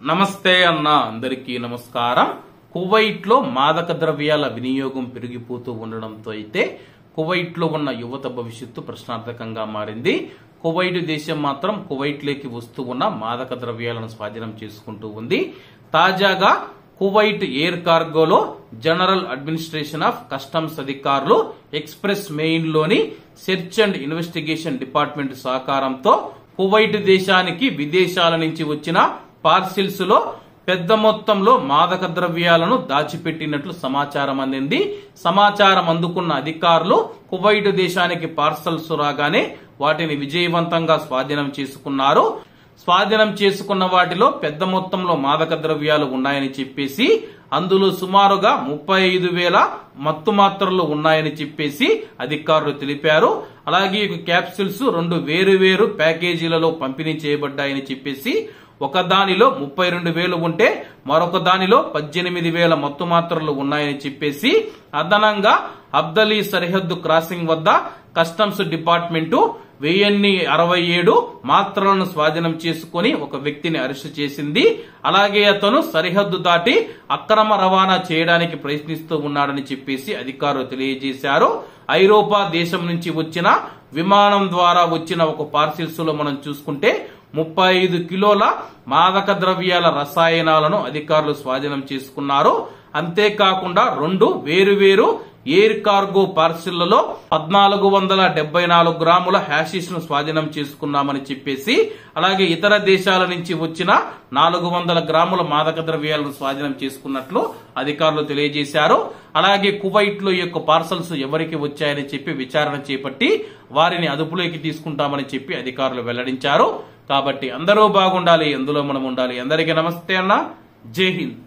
నమస్తే అన్న అందరికీ నమస్కారం. కువైట్ లో మాదక ద్రవ్యాల వినియోగం పెరిగిపోతూ ఉండడంతో అయితే కువైట్ లో ఉన్న యువత భవిష్యత్తు ప్రశ్నార్థకంగా మారింది. కువైట్ దేశం మాత్రం కువైట్ లోకి వస్తూ ఉన్న మాదక ద్రవ్యాలను స్వాధీనం చేసుకుంటూ ఉంది. తాజాగా కువైట్ ఎయిర్ కార్గోలో జనరల్ అడ్మినిస్ట్రేషన్ ఆఫ్ కస్టమ్స్ అధికారులు ఎక్స్ప్రెస్ మెయిన్ లోని సెర్చ్ అండ్ ఇన్వెస్టిగేషన్ డిపార్ట్మెంట్ సహకారంతో కువైట్ దేశానికి విదేశాల నుంచి వచ్చిన పార్సిల్స్ లో పెద్ద మొత్తంలో మాదక ద్రవ్యాలను దాచిపెట్టినట్లు సమాచారం అందింది. సమాచారం అందుకున్న అధికారులు కువైట్ దేశానికి పార్సల్స్ రాగానే వాటిని విజయవంతంగా స్వాధీనం చేసుకున్నారు. స్వాధీనం చేసుకున్న వాటిలో పెద్ద మొత్తంలో మాదక ద్రవ్యాలు ఉన్నాయని చెప్పేసి, అందులో సుమారుగా 35,000 మత్తు మాత్రలు ఉన్నాయని చెప్పేసి అధికారులు తెలిపారు. అలాగే క్యాప్సూల్స్ 2 వేరు ప్యాకేజీలలో పంపిణీ చేయబడ్డాయని చెప్పేసి, ఒక దానిలో 32,000 ఉంటే మరొక దానిలో 18,000 మత్తు మాత్రలు ఉన్నాయని చెప్పేసి, అదనంగా అబ్దలీ సరిహద్దు క్రాసింగ్ వద్ద కస్టమ్స్ డిపార్ట్మెంటు 1067 మాత్రలను స్వాధీనం చేసుకుని ఒక వ్యక్తిని అరెస్టు చేసింది. అలాగే అతను సరిహద్దు దాటి అక్రమ రవాణా చేయడానికి ప్రయత్నిస్తూ ఉన్నాడని చెప్పేసి అధికారులు తెలియజేశారు. ఐరోపా దేశం నుంచి వచ్చిన విమానం ద్వారా వచ్చిన ఒక పార్సిల్స్ లో మనం చూసుకుంటే 35 కిలోల మాదక ద్రవ్యాల రసాయనాలను అధికారులు స్వాధీనం చేసుకున్నారు. అంతేకాకుండా 2 వేరు ఎయిర్ కార్గో పార్సిళ్లలో 1,474 గ్రాముల హ్యాషిష్ ను స్వాధీనం చేసుకున్నామని చెప్పేసి, అలాగే ఇతర దేశాల నుంచి వచ్చిన 400 గ్రాముల మాదక ద్రవ్యాలను స్వాధీనం చేసుకున్నట్లు అధికారులు తెలియజేశారు. అలాగే కువైట్ లో ఈ యొక్క పార్సల్స్ ఎవరికి వచ్చాయని చెప్పి విచారణ చేపట్టి వారిని అదుపులోకి తీసుకుంటామని చెప్పి అధికారులు వెల్లడించారు. కాబట్టి అందరూ బాగుండాలి, అందులో మనం ఉండాలి. అందరికీ నమస్తే అన్న, జై హింద్.